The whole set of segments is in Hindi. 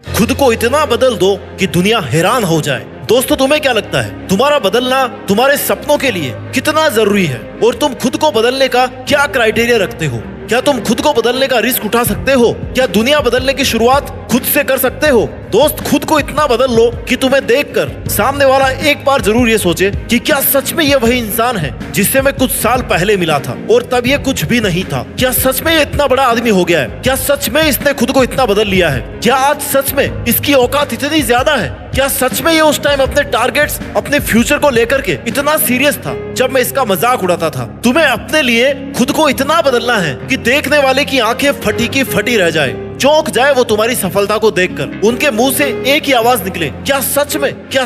खुद को इतना बदल दो कि दुनिया हैरान हो जाए। दोस्तों, तुम्हें क्या लगता है तुम्हारा बदलना तुम्हारे सपनों के लिए कितना जरूरी है? और तुम खुद को बदलने का क्या क्राइटेरिया रखते हो? क्या तुम खुद को बदलने का रिस्क उठा सकते हो? क्या दुनिया बदलने की शुरुआत खुद से कर सकते हो? दोस्त, खुद को इतना बदल लो कि तुम्हें देखकर सामने वाला एक बार जरूर ये सोचे कि क्या सच में ये वही इंसान है जिससे मैं कुछ साल पहले मिला था और तब ये कुछ भी नहीं था। क्या सच में ये इतना बड़ा आदमी हो गया है? क्या सच में इसने खुद को इतना बदल लिया है? क्या आज सच में इसकी औकात इतनी ज्यादा है? क्या सच में ये उस टाइम अपने टारगेट्स, अपने फ्यूचर को लेकर के इतना सीरियस था जब मैं इसका मजाक उड़ाता था? तुम्हें अपने लिए खुद को इतना बदलना है कि देखने वाले की आंखें फटी की फटी रह जाए, चौंक जाए वो तुम्हारी सफलता को देखकर, उनके मुंह से एक ही आवाज निकले, क्या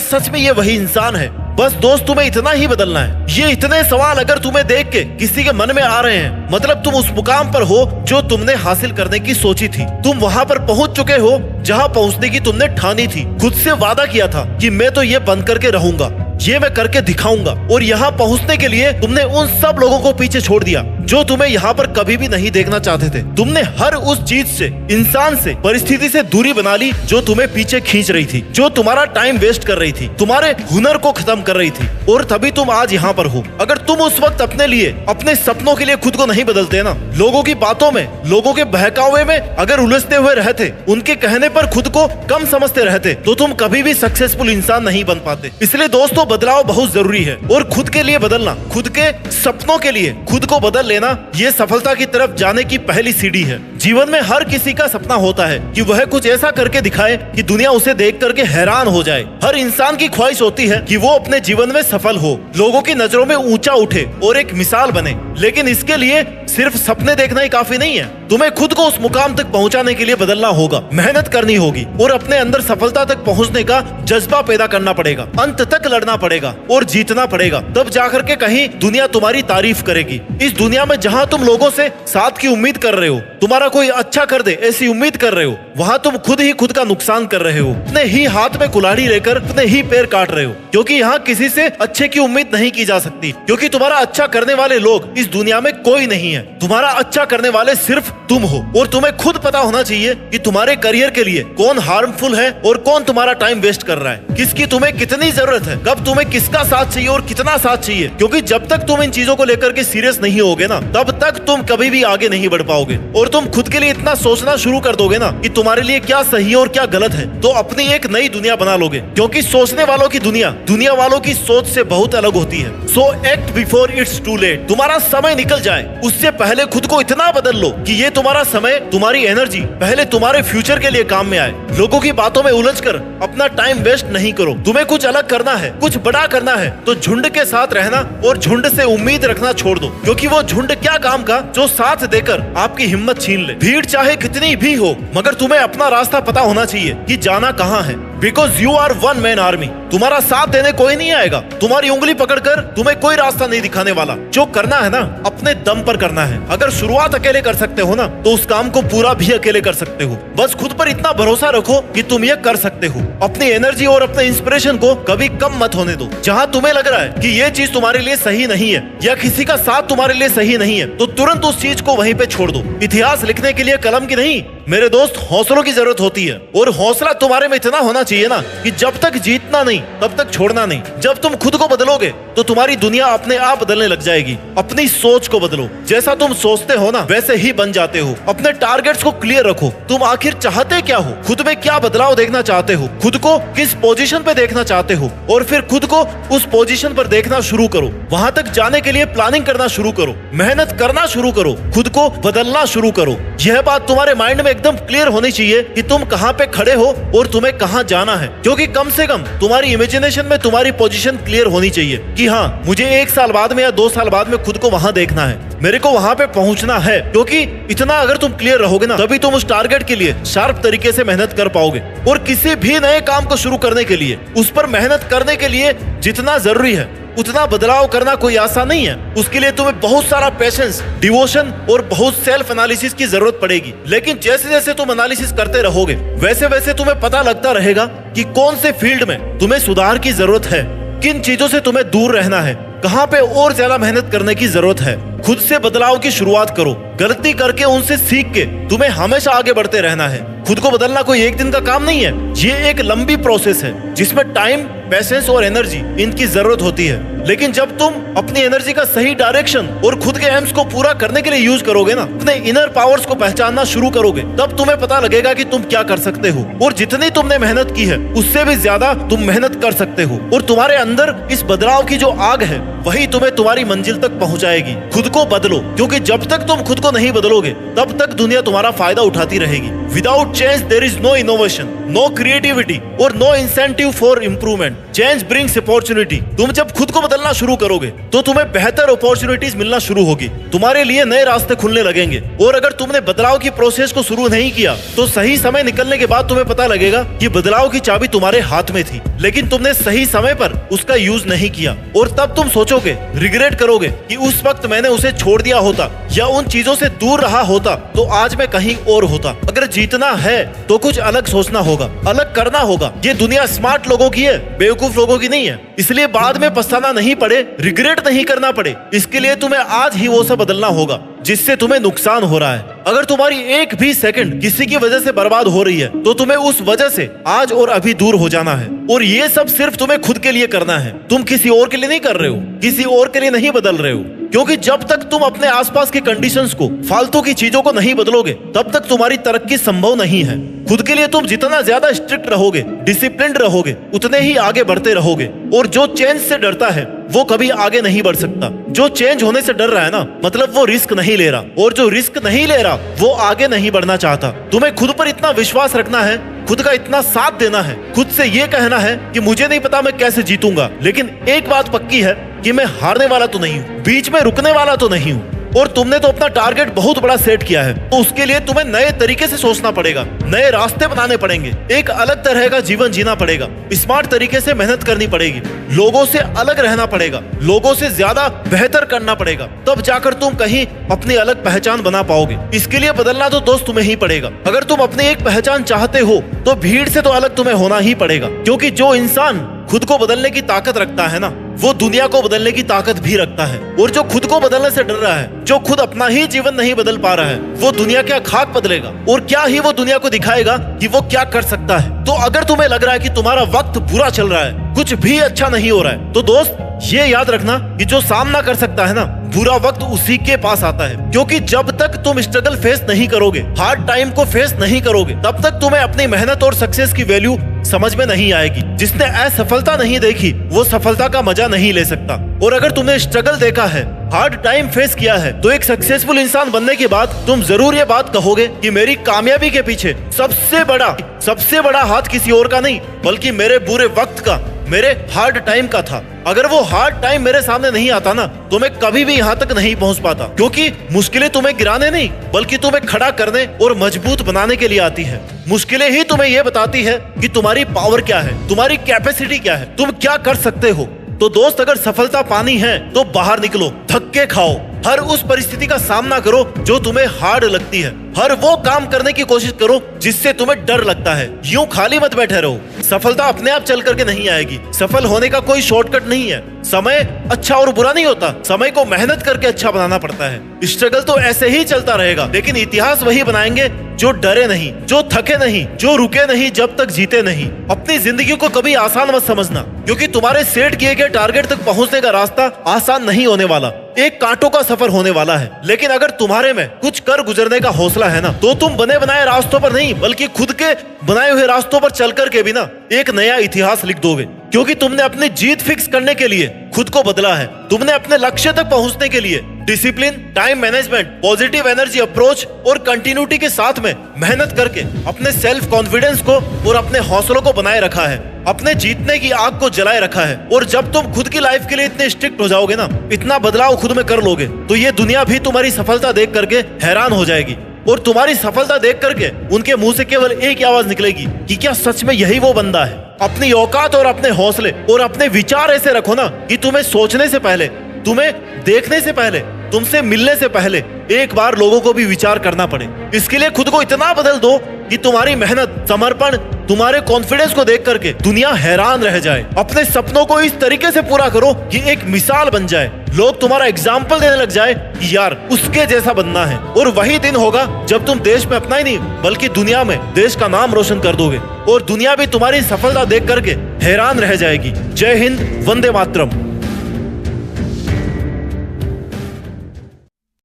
सच में ये वही इंसान है? बस दोस्त, तुम्हें इतना ही बदलना है। ये इतने सवाल अगर तुम्हें देख के किसी के मन में आ रहे हैं, मतलब तुम उस मुकाम पर हो जो तुमने हासिल करने की सोची थी। तुम वहां पर पहुंच चुके हो जहां पहुंचने की तुमने ठानी थी। खुद से वादा किया था कि मैं तो ये बंद करके रहूंगा, ये मैं करके दिखाऊंगा। और यहाँ पहुंचने के लिए तुमने उन सब लोगों को पीछे छोड़ दिया जो तुम्हें यहाँ पर कभी भी नहीं देखना चाहते थे। तुमने हर उस चीज से, इंसान से, परिस्थिति से दूरी बना ली जो तुम्हें पीछे खींच रही थी, जो तुम्हारा टाइम वेस्ट कर रही थी, तुम्हारे हुनर को खत्म कर रही थी। और तभी तुम आज यहाँ पर हो। अगर तुम उस वक्त अपने लिए, अपने सपनों के लिए खुद को नहीं बदलते ना, लोगों की बातों में, लोगों के बहकावे में अगर उलझते हुए रहते, उनके कहने पर खुद को कम समझते रहते, तो तुम कभी भी सक्सेसफुल इंसान नहीं बन पाते। इसलिए दोस्तों, बदलाव बहुत जरूरी है और खुद के लिए बदलना, खुद के सपनों के लिए खुद को बदल लेना, ये सफलता की तरफ जाने की पहली सीढ़ी है। जीवन में हर किसी का सपना होता है कि वह कुछ ऐसा करके दिखाए कि दुनिया उसे देख करके हैरान हो जाए। हर इंसान की ख्वाहिश होती है कि वो अपने जीवन में सफल हो, लोगों की नजरों में ऊंचा उठे और एक मिसाल बने। लेकिन इसके लिए सिर्फ सपने देखना ही काफी नहीं है। तुम्हें खुद को उस मुकाम तक पहुंचाने के लिए बदलना होगा, मेहनत करनी होगी और अपने अंदर सफलता तक पहुंचने का जज्बा पैदा करना पड़ेगा, अंत तक लड़ना पड़ेगा और जीतना पड़ेगा। तब जाकर के कहीं दुनिया तुम्हारी तारीफ करेगी। इस दुनिया में जहां तुम लोगों से साथ की उम्मीद कर रहे हो, तुम्हारा कोई अच्छा कर दे ऐसी उम्मीद कर रहे हो, वहां तुम खुद ही खुद का नुकसान कर रहे हो। अपने ही हाथ में कुल्हाड़ी लेकर अपने ही पैर काट रहे हो, क्योंकि यहाँ किसी से अच्छे की उम्मीद नहीं की जा सकती, क्योंकि तुम्हारा अच्छा करने वाले लोग इस दुनिया में कोई नहीं है। तुम्हारा अच्छा करने वाले सिर्फ तुम हो। और तुम्हें खुद पता होना चाहिए कि तुम्हारे करियर के लिए कौन हार्मफुल है और कौन तुम्हारा टाइम वेस्ट कर रहा है, किसकी तुम्हें कितनी जरूरत है, कब तुम्हें किसका साथ चाहिए और कितना साथ चाहिए। क्योंकि जब तक तुम इन चीजों को लेकर के सीरियस नहीं होगे ना, तब तक तुम कभी भी आगे नहीं बढ़ पाओगे। और तुम खुद के लिए इतना सोचना शुरू कर दोगे ना कि तुम्हारे लिए क्या सही और क्या गलत है, तो अपनी एक नई दुनिया बना लोगे। क्योंकि सोचने वालों की दुनिया दुनिया वालों की सोच से बहुत अलग होती है। So act before it's too late. तुम्हारा समय निकल जाए उससे पहले खुद को इतना बदल लो कि ये तुम्हारा समय, तुम्हारी एनर्जी पहले तुम्हारे फ्यूचर के लिए काम में आए। लोगों की बातों में उलझकर अपना टाइम वेस्ट नहीं करो। तुम्हें कुछ अलग करना है, कुछ बड़ा करना है, तो झुंड के साथ रहना और झुंड से उम्मीद रखना छोड़ दो। क्योंकि वो झुंड क्या काम का जो साथ देकर आपकी हिम्मत छीन ले। भीड़ चाहे कितनी भी हो, मगर तुम्हें अपना रास्ता पता होना चाहिए कि जाना कहाँ है। Because you are one man army. तुम्हारा साथ देने कोई नहीं आएगा, तुम्हारी उंगली पकड़कर तुम्हें कोई रास्ता नहीं दिखाने वाला। जो करना है ना, अपने दम पर करना है। अगर शुरुआत अकेले कर सकते हो ना, तो उस काम को पूरा भी अकेले कर सकते हो। बस खुद पर इतना भरोसा रखो कि तुम ये कर सकते हो। अपनी एनर्जी और अपने इंस्पिरेशन को कभी कम मत होने दो। जहाँ तुम्हें लग रहा है कि ये चीज तुम्हारे लिए सही नहीं है या किसी का साथ तुम्हारे लिए सही नहीं है, तो तुरंत उस चीज को वहीं पे छोड़ दो। इतिहास लिखने के लिए कलम की नहीं, मेरे दोस्त, हौसलों की जरूरत होती है। और हौसला तुम्हारे में इतना होना चाहिए ना कि जब तक जीतना नहीं तब तक छोड़ना नहीं। जब तुम खुद को बदलोगे तो तुम्हारी दुनिया अपने आप बदलने लग जाएगी। अपनी सोच को बदलो, जैसा तुम सोचते हो ना वैसे ही बन जाते हो। अपने टारगेट्स को क्लियर रखो। तुम आखिर चाहते क्या हो, खुद में क्या बदलाव देखना चाहते हो, खुद को किस पोजीशन पे देखना चाहते हो, और फिर खुद को उस पोजीशन पर देखना शुरू करो। वहां तक जाने के लिए प्लानिंग करना शुरू करो, मेहनत करना शुरू करो, खुद को बदलना शुरू करो। यह बात तुम्हारे माइंड में एकदम क्लियर होनी चाहिए कि तुम कहाँ पे खड़े हो और तुम्हें कहाँ जाना है। क्योंकि कम से कम तुम्हारी इमेजिनेशन में तुम्हारी पोजीशन क्लियर होनी चाहिए कि हाँ, मुझे 1 साल बाद में या 2 साल बाद में खुद को वहां देखना है, मेरे को वहां पे पहुंचना है। क्योंकि इतना अगर तुम क्लियर रहोगे ना, तभी तुम उस टारगेट के लिए शार्प तरीके से मेहनत कर पाओगे। और किसी भी नए काम को शुरू करने के लिए, उस पर मेहनत करने के लिए जितना जरूरी है उतना बदलाव करना कोई आसान नहीं है। उसके लिए तुम्हें बहुत सारा पेशेंस, डिवोशन और बहुत सेल्फ एनालिसिस की जरूरत पड़ेगी। लेकिन जैसे जैसे तुम एनालिसिस करते रहोगे, वैसे वैसे तुम्हें पता लगता रहेगा कि कौन से फील्ड में तुम्हें सुधार की जरूरत है, किन चीजों से तुम्हें दूर रहना है, कहाँ पे और ज्यादा मेहनत करने की जरूरत है। खुद से बदलाव की शुरुआत करो। गलती करके उनसे सीख के तुम्हें हमेशा आगे बढ़ते रहना है। खुद को बदलना कोई एक दिन का काम नहीं है, ये एक लंबी प्रोसेस है जिसमें टाइम, पैसेंस और एनर्जी इनकी जरूरत होती है। लेकिन जब तुम अपनी एनर्जी का सही डायरेक्शन और खुद के एम्स को पूरा करने के लिए यूज करोगे ना, अपने इनर पावर्स को पहचानना शुरू करोगे, तब तुम्हें पता लगेगा कि तुम क्या कर सकते हो और जितनी तुमने मेहनत की है उससे भी ज्यादा तुम मेहनत कर सकते हो। और तुम्हारे अंदर इस बदलाव की जो आग है वही तुम्हें तुम्हारी मंजिल तक पहुंचाएगी। खुद को बदलो, क्योंकि जब तक तुम खुद को नहीं बदलोगे तब तक दुनिया तुम्हारा फायदा उठाती रहेगी। Without change there is no innovation, no creativity और no incentive for improvement. Change brings opportunity. तुम जब खुद को बदलना शुरू करोगे तो तुम्हें बेहतर अपॉर्चुनिटीज मिलना शुरू होगी, तुम्हारे लिए नए रास्ते खुलने लगेंगे। और अगर तुमने बदलाव की प्रोसेस को शुरू नहीं किया तो सही समय निकलने के बाद तुम्हें पता लगेगा कि बदलाव की चाबी तुम्हारे हाथ में थी, लेकिन तुमने सही समय पर उसका यूज नहीं किया। और तब तुम सोचोगे, रिग्रेट करोगे कि उस वक्त मैंने उसे छोड़ दिया होता या उन चीजों से दूर रहा होता तो आज मैं कहीं और होता। अगर जीतना है तो कुछ अलग सोचना होगा, अलग करना होगा। ये दुनिया स्मार्ट लोगों की है, बेवकूफ लोगों की नहीं है। इसलिए बाद में पछताना नहीं पड़े, रिग्रेट नहीं करना पड़े, इसके लिए तुम्हें आज ही वो सब बदलना होगा जिससे तुम्हें नुकसान हो रहा है। अगर तुम्हारी एक भी सेकंड किसी की वजह से बर्बाद हो रही है तो तुम्हें उस वजह से आज और अभी दूर हो जाना है। और ये सब सिर्फ तुम्हें खुद के लिए करना है, तुम किसी और के लिए नहीं कर रहे हो, किसी और के लिए नहीं बदल रहे हो। क्योंकि जब तक तुम अपने आसपास के कंडीशंस को, फालतू की चीजों को नहीं बदलोगे तब तक तुम्हारी तरक्की संभव नहीं है। खुद के लिए तुम जितना ज्यादा स्ट्रिक्ट रहोगे, डिसिप्लिन्ड रहोगे, उतने ही आगे बढ़ते रहोगे। और जो चेंज से डरता है वो कभी आगे नहीं बढ़ सकता। जो चेंज होने से डर रहा है ना, मतलब वो रिस्क नहीं ले रहा, और जो रिस्क नहीं ले रहा वो आगे नहीं बढ़ना चाहता। तुम्हें खुद पर इतना विश्वास रखना है, खुद का इतना साथ देना है, खुद से ये कहना है कि मुझे नहीं पता मैं कैसे जीतूंगा, लेकिन एक बात पक्की है कि मैं हारने वाला तो नहीं हूँ, बीच में रुकने वाला तो नहीं हूँ। और तुमने तो अपना टारगेट बहुत बड़ा सेट किया है, तो उसके लिए तुम्हें नए तरीके से सोचना पड़ेगा, नए रास्ते बनाने पड़ेंगे, एक अलग तरह का जीवन जीना पड़ेगा, स्मार्ट तरीके से मेहनत करनी पड़ेगी, लोगों से अलग रहना पड़ेगा, लोगों से ज्यादा बेहतर करना पड़ेगा, तब जाकर तुम कहीं अपनी अलग पहचान बना पाओगे। इसके लिए बदलना तो दोस्त तुम्हें ही पड़ेगा। अगर तुम अपनी एक पहचान चाहते हो तो भीड़ से तो अलग तुम्हें होना ही पड़ेगा, क्योंकि जो इंसान खुद को बदलने की ताकत रखता है ना, वो दुनिया को बदलने की ताकत भी रखता है। और जो खुद को बदलने से डर रहा है, जो खुद अपना ही जीवन नहीं बदल पा रहा है, वो दुनिया क्या खाक बदलेगा और क्या ही वो दुनिया को दिखाएगा कि वो क्या कर सकता है। तो अगर तुम्हें लग रहा है कि तुम्हारा वक्त बुरा चल रहा है, कुछ भी अच्छा नहीं हो रहा है, तो दोस्त ये याद रखना कि जो सामना कर सकता है ना, बुरा वक्त उसी के पास आता है। क्योंकि जब तक तुम स्ट्रगल फेस नहीं करोगे, हार्ड टाइम को फेस नहीं करोगे, तब तक तुम्हें अपनी मेहनत और सक्सेस की वैल्यू समझ में नहीं आएगी। जिसने असफलता नहीं देखी वो सफलता का मजा नहीं ले सकता। और अगर तुमने स्ट्रगल देखा है, हार्ड टाइम फेस किया है, तो एक सक्सेसफुल इंसान बनने के बाद तुम जरूर ये बात कहोगे कि मेरी कामयाबी के पीछे सबसे बड़ा हाथ किसी और का नहीं, बल्कि मेरे बुरे वक्त का, मेरे हार्ड टाइम का था। अगर वो हार्ड टाइम मेरे सामने नहीं आता ना, तो मैं कभी भी यहाँ तक नहीं पहुँच पाता। क्योंकि मुश्किलें तुम्हें गिराने नहीं, बल्कि तुम्हें खड़ा करने और मजबूत बनाने के लिए आती है। मुश्किलें ही तुम्हें ये बताती है कि तुम्हारी पावर क्या है, तुम्हारी कैपेसिटी क्या है, तुम क्या कर सकते हो। तो दोस्त, अगर सफलता पानी है तो बाहर निकलो, धक्के खाओ, हर उस परिस्थिति का सामना करो जो तुम्हें हार्ड लगती है, हर वो काम करने की कोशिश करो जिससे तुम्हें डर लगता है। यूं खाली मत बैठे रहो। सफलता अपने आप चल करके नहीं आएगी, सफल होने का कोई शॉर्टकट नहीं है। समय अच्छा और बुरा नहीं होता, समय को मेहनत करके अच्छा बनाना पड़ता है। स्ट्रगल तो ऐसे ही चलता रहेगा, लेकिन इतिहास वही बनाएंगे जो डरे नहीं, जो थके नहीं, जो रुके नहीं जब तक जीते नहीं। अपनी जिंदगी को कभी आसान मत समझना, क्योंकि तुम्हारे सेट किए गए टारगेट तक पहुंचने का रास्ता आसान नहीं होने वाला, एक कांटों का सफर होने वाला है। लेकिन अगर तुम्हारे में कुछ कर गुजरने का हौसला है ना, तो तुम बने बनाए रास्तों पर नहीं, बल्कि खुद के बनाए हुए रास्तों पर चल करके भी ना एक नया इतिहास लिख दोगे। क्योंकि तुमने अपनी जीत फिक्स करने के लिए खुद को बदला है, तुमने अपने लक्ष्य तक पहुंचने के लिए discipline, time management, positive energy approach और कंटिन्यूटी के साथ में मेहनत करके अपने सेल्फ कॉन्फिडेंस को और अपने हौसलों को बनाए रखा है, अपने जीतने की आग को जलाए रखा है। और जब तुम खुद की लाइफ के लिए इतने स्ट्रिक्ट हो जाओगे ना, इतना बदलाव खुद में कर लोगे, तो ये दुनिया भी तुम्हारी सफलता देख करके हैरान हो जाएगी। और तुम्हारी सफलता देख करके उनके मुंह से केवल एक ही आवाज निकलेगी कि क्या सच में यही वो बंदा है। अपनी औकात और अपने हौसले और अपने विचार ऐसे रखो ना कि तुम्हें सोचने से पहले, तुम्हें देखने से पहले, तुमसे मिलने से पहले एक बार लोगों को भी विचार करना पड़े। इसके लिए खुद को इतना बदल दो कि तुम्हारी मेहनत, समर्पण, तुम्हारे कॉन्फिडेंस को देख करके दुनिया हैरान रह जाए। अपने सपनों को इस तरीके से पूरा करो कि एक मिसाल बन जाए, लोग तुम्हारा एग्जाम्पल देने लग जाए कि यार उसके जैसा बनना है। और वही दिन होगा जब तुम देश में अपना ही नहीं बल्कि दुनिया में देश का नाम रोशन कर दोगे और दुनिया भी तुम्हारी सफलता देख करके हैरान रह जाएगी। जय हिंद, वंदे मातरम।